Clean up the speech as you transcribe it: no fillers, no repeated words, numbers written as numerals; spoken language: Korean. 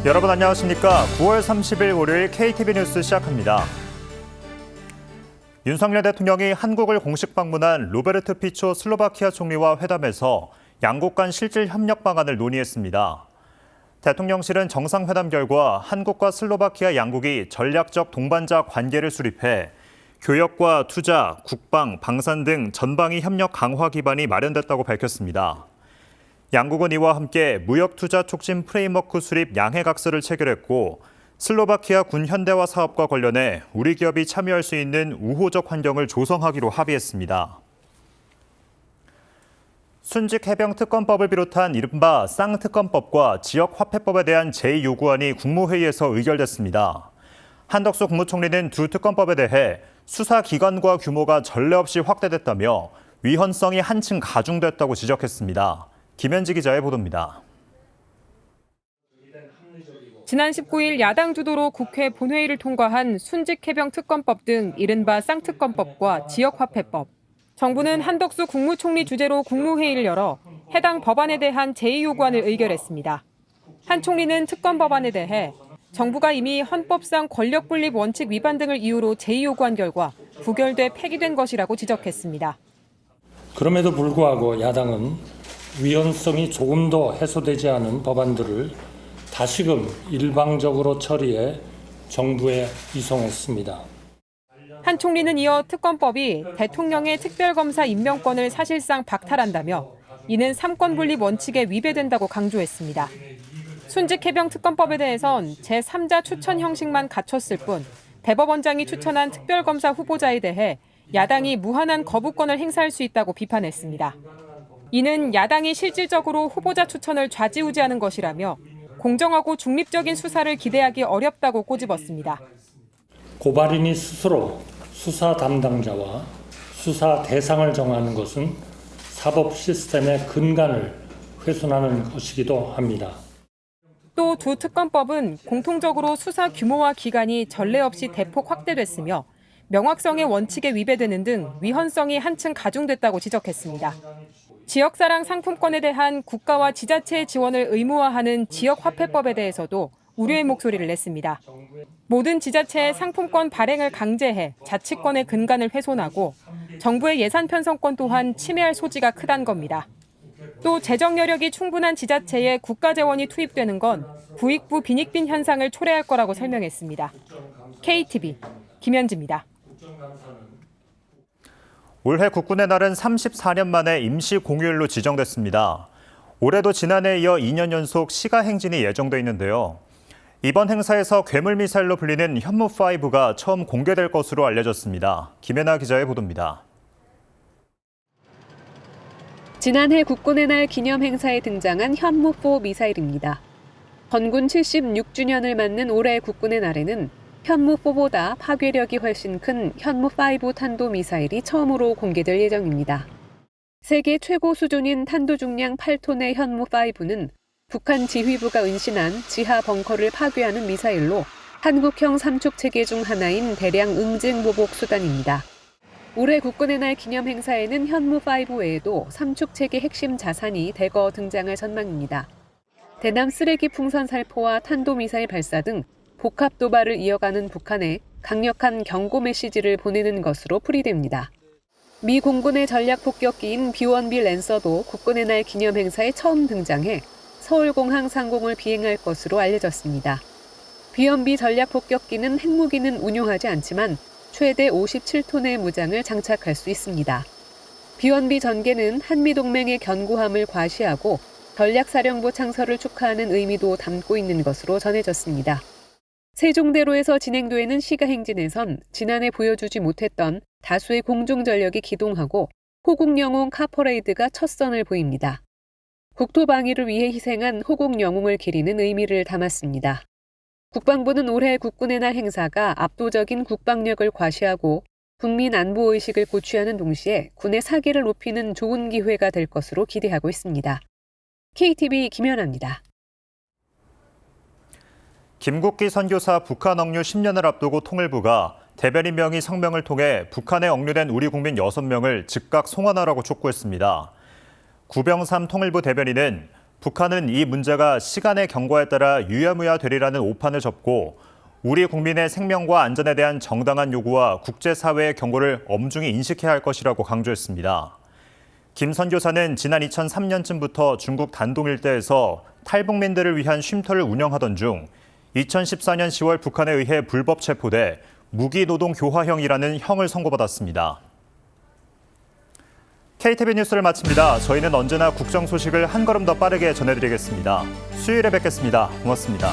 여러분 안녕하십니까? 9월 30일 월요일 KTV 뉴스 시작합니다. 윤석열 대통령이 한국을 공식 방문한 로베르트 피초 슬로바키아 총리와 회담에서 양국 간 실질 협력 방안을 논의했습니다. 대통령실은 정상회담 결과 한국과 슬로바키아 양국이 전략적 동반자 관계를 수립해 교역과 투자, 국방, 방산 등 전방위 협력 강화 기반이 마련됐다고 밝혔습니다. 양국은 이와 함께 무역투자 촉진 프레임워크 수립 양해각서를 체결했고 슬로바키아 군 현대화 사업과 관련해 우리 기업이 참여할 수 있는 우호적 환경을 조성하기로 합의했습니다. 순직 해병 특검법을 비롯한 이른바 쌍특검법과 지역화폐법에 대한 제2요구안이 국무회의에서 의결됐습니다. 한덕수 국무총리는 두 특검법에 대해 수사 기관과 규모가 전례 없이 확대됐다며 위헌성이 한층 가중됐다고 지적했습니다. 김현지 기자의 보도입니다. 지난 19일 야당 주도로 국회 본회의를 통과한 순직해병 특검법 등 이른바 쌍특검법과 지역화폐법. 정부는 한덕수 국무총리 주재로 국무회의를 열어 해당 법안에 대한 제2요구안을 의결했습니다. 한 총리는 특검 법안에 대해 정부가 이미 헌법상 권력분립 원칙 위반 등을 이유로 제2요구한 결과 부결돼 폐기된 것이라고 지적했습니다. 그럼에도 불구하고 야당은 위헌성이 조금도 해소되지 않은 법안들을 다시금 일방적으로 처리해 정부에 이송했습니다. 한 총리는 이어 특검법이 대통령의 특별검사 임명권을 사실상 박탈한다며 이는 삼권 분립 원칙에 위배된다고 강조했습니다. 순직해병 특검법에 대해선 제3자 추천 형식만 갖췄을 뿐 대법원장이 추천한 특별검사 후보자에 대해 야당이 무한한 거부권을 행사할 수 있다고 비판했습니다. 이는 야당이 실질적으로 후보자 추천을 좌지우지하는 것이라며 공정하고 중립적인 수사를 기대하기 어렵다고 꼬집었습니다. 고발인이 스스로 수사 담당자와 수사 대상을 정하는 것은 사법 시스템의 근간을 훼손하는 것이기도 합니다. 또 두 특검법은 공통적으로 수사 규모와 기간이 전례 없이 대폭 확대됐으며 명확성의 원칙에 위배되는 등 위헌성이 한층 가중됐다고 지적했습니다. 지역사랑 상품권에 대한 국가와 지자체의 지원을 의무화하는 지역화폐법에 대해서도 우려의 목소리를 냈습니다. 모든 지자체의 상품권 발행을 강제해 자치권의 근간을 훼손하고 정부의 예산 편성권 또한 침해할 소지가 크다는 겁니다. 또 재정 여력이 충분한 지자체에 국가 재원이 투입되는 건 부익부 빈익빈 현상을 초래할 거라고 설명했습니다. KTV 김현지입니다. 올해 국군의 날은 34년 만에 임시 공휴일로 지정됐습니다. 올해도 지난해에 이어 2년 연속 시가 행진이 예정돼 있는데요. 이번 행사에서 괴물 미사일로 불리는 현무5가 처음 공개될 것으로 알려졌습니다. 김혜나 기자의 보도입니다. 지난해 국군의 날 기념 행사에 등장한 현무4 미사일입니다. 건군 76주년을 맞는 올해 국군의 날에는 현무4보다 파괴력이 훨씬 큰 현무5 탄도미사일이 처음으로 공개될 예정입니다. 세계 최고 수준인 탄도 중량 8톤의 현무5는 북한 지휘부가 은신한 지하 벙커를 파괴하는 미사일로 한국형 삼축 체계 중 하나인 대량 응징 보복 수단입니다. 올해 국군의 날 기념 행사에는 현무5 외에도 삼축 체계 핵심 자산이 대거 등장할 전망입니다. 대남 쓰레기 풍선 살포와 탄도미사일 발사 등 복합 도발을 이어가는 북한에 강력한 경고 메시지를 보내는 것으로 풀이됩니다. 미 공군의 전략 폭격기인 B-1B 랜서도 국군의 날 기념 행사에 처음 등장해 서울공항 상공을 비행할 것으로 알려졌습니다. B-1B 전략 폭격기는 핵무기는 운용하지 않지만 최대 57톤의 무장을 장착할 수 있습니다. B-1B 전개는 한미동맹의 견고함을 과시하고 전략사령부 창설을 축하하는 의미도 담고 있는 것으로 전해졌습니다. 세종대로에서 진행되는 시가행진에선 지난해 보여주지 못했던 다수의 공중전력이 기동하고 호국영웅 카퍼레이드가 첫 선을 보입니다. 국토방위를 위해 희생한 호국영웅을 기리는 의미를 담았습니다. 국방부는 올해 국군의 날 행사가 압도적인 국방력을 과시하고 국민 안보의식을 고취하는 동시에 군의 사기를 높이는 좋은 기회가 될 것으로 기대하고 있습니다. KTV 김연아입니다. 김국기 선교사 북한 억류 10년을 앞두고 통일부가 대변인 명의 성명을 통해 북한에 억류된 우리 국민 6명을 즉각 송환하라고 촉구했습니다. 구병삼 통일부 대변인은 북한은 이 문제가 시간의 경과에 따라 유야무야 되리라는 오판을 접고 우리 국민의 생명과 안전에 대한 정당한 요구와 국제사회의 경고를 엄중히 인식해야 할 것이라고 강조했습니다. 김 선교사는 지난 2003년쯤부터 중국 단동 일대에서 탈북민들을 위한 쉼터를 운영하던 중 2014년 10월 북한에 의해 불법 체포돼 무기노동 교화형이라는 형을 선고받았습니다. KTV 뉴스를 마칩니다. 저희는 언제나 국정 소식을 한 걸음 더 빠르게 전해드리겠습니다. 수요일에 뵙겠습니다. 고맙습니다.